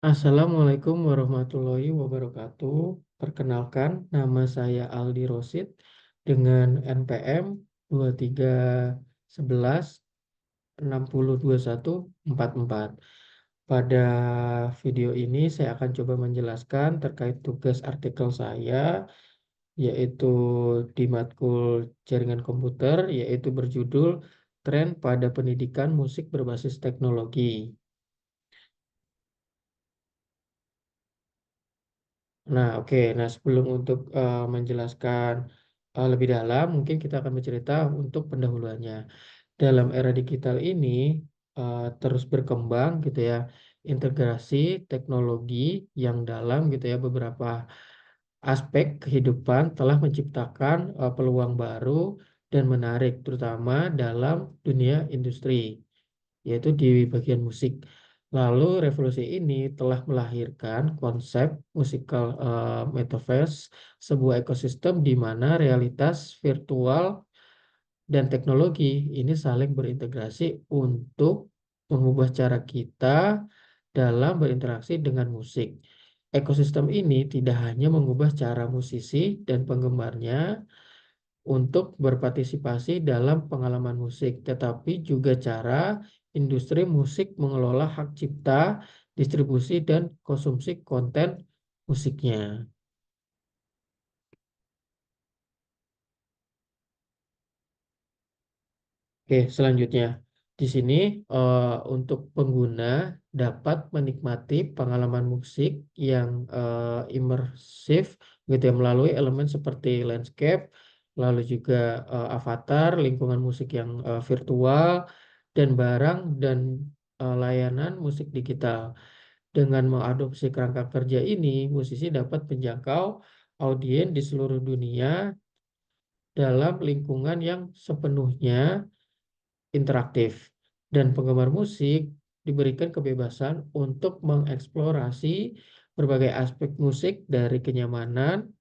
Assalamualaikum warahmatullahi wabarakatuh. Perkenalkan, nama saya Aldi Rosid dengan NPM 2311602144. Pada video ini saya akan coba menjelaskan terkait tugas artikel saya, yaitu di matkul jaringan komputer, yaitu berjudul Tren pada Pendidikan Musik Berbasis Teknologi. Nah, oke. Nah, sebelum untuk menjelaskan lebih dalam, mungkin kita akan bercerita untuk pendahuluannya. Dalam era digital ini terus berkembang gitu ya, integrasi teknologi yang dalam gitu ya, beberapa aspek kehidupan telah menciptakan peluang baru dan menarik, terutama dalam dunia industri, yaitu di bagian musik. Lalu revolusi ini telah melahirkan konsep musikal metaverse, sebuah ekosistem di mana realitas virtual dan teknologi ini saling berintegrasi untuk mengubah cara kita dalam berinteraksi dengan musik. Ekosistem ini tidak hanya mengubah cara musisi dan penggemarnya untuk berpartisipasi dalam pengalaman musik, tetapi juga cara industri musik mengelola hak cipta, distribusi, dan konsumsi konten musiknya. Oke, selanjutnya di sini untuk pengguna dapat menikmati pengalaman musik yang imersif gitu ya, melalui elemen seperti landscape, lalu juga avatar, lingkungan musik yang virtual, dan barang dan layanan musik digital. Dengan mengadopsi kerangka kerja ini, musisi dapat menjangkau audiens di seluruh dunia dalam lingkungan yang sepenuhnya interaktif, dan penggemar musik diberikan kebebasan untuk mengeksplorasi berbagai aspek musik dari kenyamanan,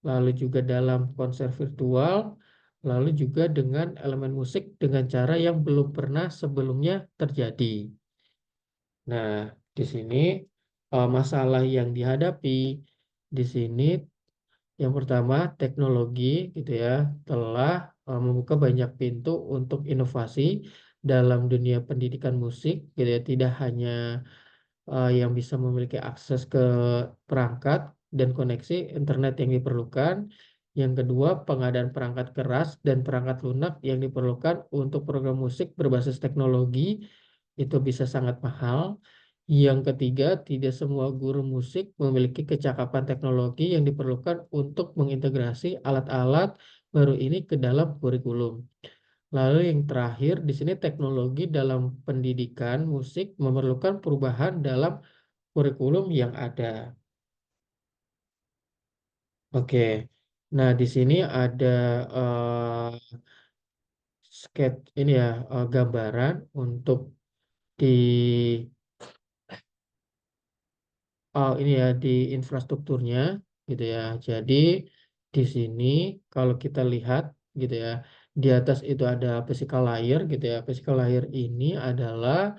lalu juga dalam konser virtual, lalu juga dengan elemen musik dengan cara yang belum pernah sebelumnya terjadi. Nah, di sini masalah yang dihadapi di sini yang pertama, teknologi gitu ya telah membuka banyak pintu untuk inovasi dalam dunia pendidikan musik gitu ya. Tidak hanya yang bisa memiliki akses ke perangkat dan koneksi internet yang diperlukan. Yang kedua, pengadaan perangkat keras dan perangkat lunak yang diperlukan untuk program musik berbasis teknologi itu bisa sangat mahal. Yang ketiga, tidak semua guru musik memiliki kecakapan teknologi yang diperlukan untuk mengintegrasi alat-alat baru ini ke dalam kurikulum. Lalu yang terakhir, di sini teknologi dalam pendidikan musik memerlukan perubahan dalam kurikulum yang ada. Oke. Nah, di sini ada sketch ini ya, gambaran untuk di ini ya di infrastrukturnya gitu ya. Jadi di sini kalau kita lihat gitu ya, di atas itu ada physical layer gitu ya. Physical layer ini adalah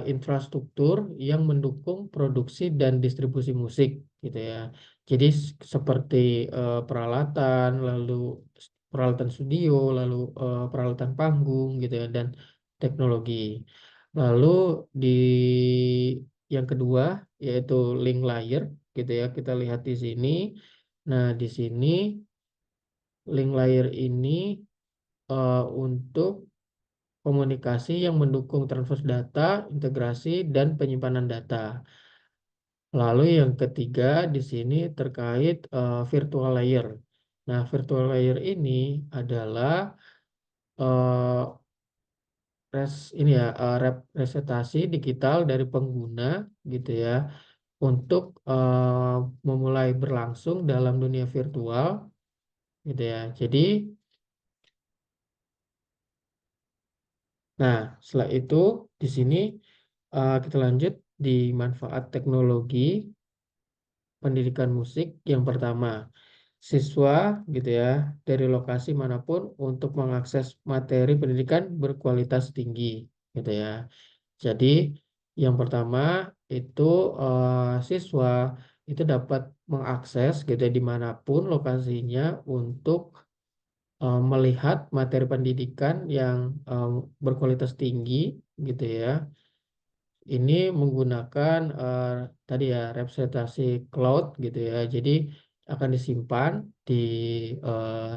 infrastruktur yang mendukung produksi dan distribusi musik gitu ya. Jadi seperti peralatan, lalu peralatan studio, lalu peralatan panggung gitu ya, dan teknologi. Lalu di yang kedua yaitu link layer gitu ya. Kita lihat di sini. Nah, di sini link layer ini untuk komunikasi yang mendukung transfer data, integrasi, dan penyimpanan data. Lalu yang ketiga di sini terkait virtual layer. Nah, virtual layer ini adalah eh, ini ya representasi digital dari pengguna gitu ya untuk memulai berlangsung dalam dunia virtual gitu ya. Jadi, nah setelah itu di sini kita lanjut di manfaat teknologi pendidikan musik. Yang pertama, siswa gitu ya dari lokasi manapun untuk mengakses materi pendidikan berkualitas tinggi gitu ya. Jadi Yang pertama itu siswa itu dapat mengakses gitu ya dimanapun lokasinya untuk melihat materi pendidikan yang berkualitas tinggi gitu ya. Ini menggunakan tadi ya representasi cloud gitu ya. Jadi akan disimpan di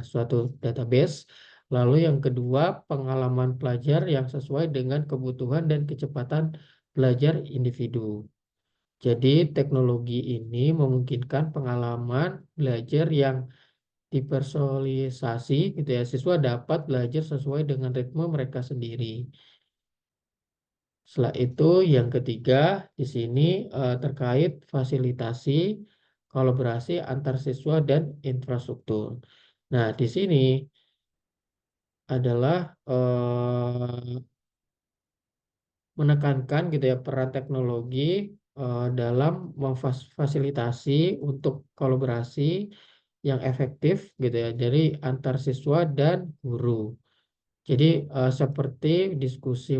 suatu database. Lalu yang kedua, pengalaman pelajar yang sesuai dengan kebutuhan dan kecepatan belajar individu. Jadi teknologi ini memungkinkan pengalaman belajar yang dipersonalisasi gitu ya. Siswa dapat belajar sesuai dengan ritme mereka sendiri. Setelah itu yang ketiga di sini terkait fasilitasi kolaborasi antar siswa dan infrastruktur. Nah, di sini adalah menekankan gitu ya peran teknologi dalam memfasilitasi untuk kolaborasi yang efektif gitu ya dari antar siswa dan guru. Jadi seperti diskusi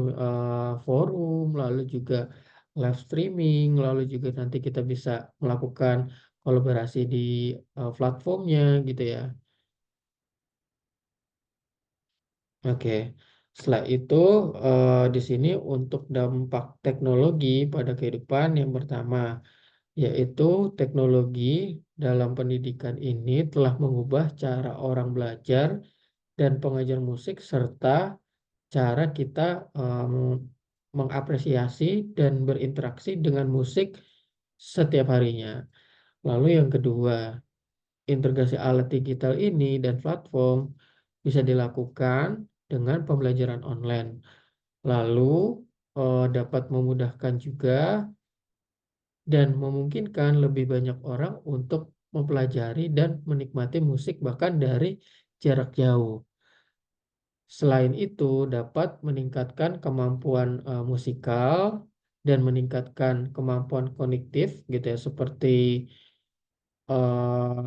forum, lalu juga live streaming, lalu juga nanti kita bisa melakukan kolaborasi di platformnya gitu ya. Oke, setelah itu di sini untuk dampak teknologi pada kehidupan yang pertama yaitu teknologi dalam pendidikan ini telah mengubah cara orang belajar dan pengajar musik serta cara kita mengapresiasi dan berinteraksi dengan musik setiap harinya. Lalu yang kedua, integrasi alat digital ini dan platform bisa dilakukan dengan pembelajaran online. Lalu dapat memudahkan juga dan memungkinkan lebih banyak orang untuk mempelajari dan menikmati musik bahkan dari jarak jauh. Selain itu, dapat meningkatkan kemampuan musikal dan meningkatkan kemampuan kognitif gitu ya, seperti eh,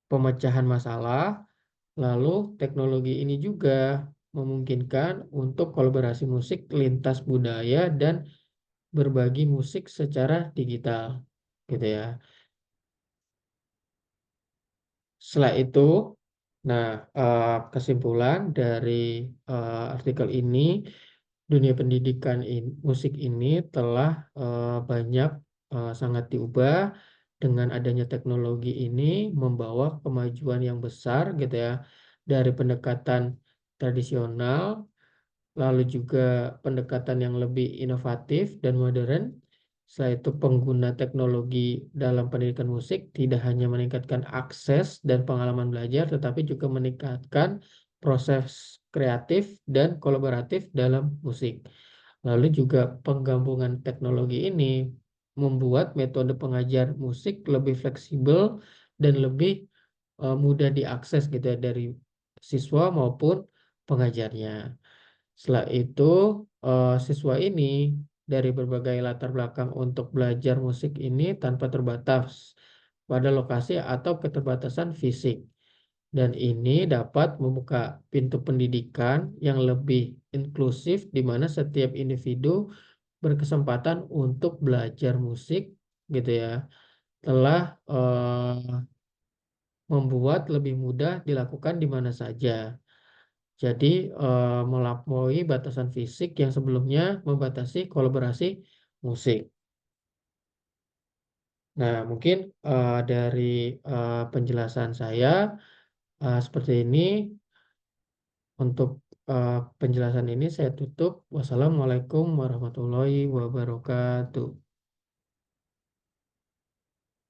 pemecahan masalah. Lalu, teknologi ini juga memungkinkan untuk kolaborasi musik lintas budaya dan berbagi musik secara digital, gitu ya. Setelah itu, nah kesimpulan dari artikel ini. Dunia pendidikan musik ini telah banyak sangat diubah dengan adanya teknologi ini membawa kemajuan yang besar gitu ya dari pendekatan tradisional lalu juga pendekatan yang lebih inovatif dan modern. Selain itu pengguna teknologi dalam pendidikan musik tidak hanya meningkatkan akses dan pengalaman belajar tetapi juga meningkatkan proses kreatif dan kolaboratif dalam musik. Lalu juga penggabungan teknologi ini membuat metode pengajar musik lebih fleksibel dan lebih mudah diakses gitu ya dari siswa maupun pengajarnya. Setelah itu, siswa ini dari berbagai latar belakang untuk belajar musik ini tanpa terbatas pada lokasi atau keterbatasan fisik. Dan ini dapat membuka pintu pendidikan yang lebih inklusif di mana setiap individu berkesempatan untuk belajar musik gitu ya. Telah membuat lebih mudah dilakukan di mana saja. Jadi melampaui batasan fisik yang sebelumnya membatasi kolaborasi musik. Nah, mungkin dari penjelasan saya seperti ini. Untuk penjelasan ini saya tutup. Wassalamualaikum warahmatullahi wabarakatuh.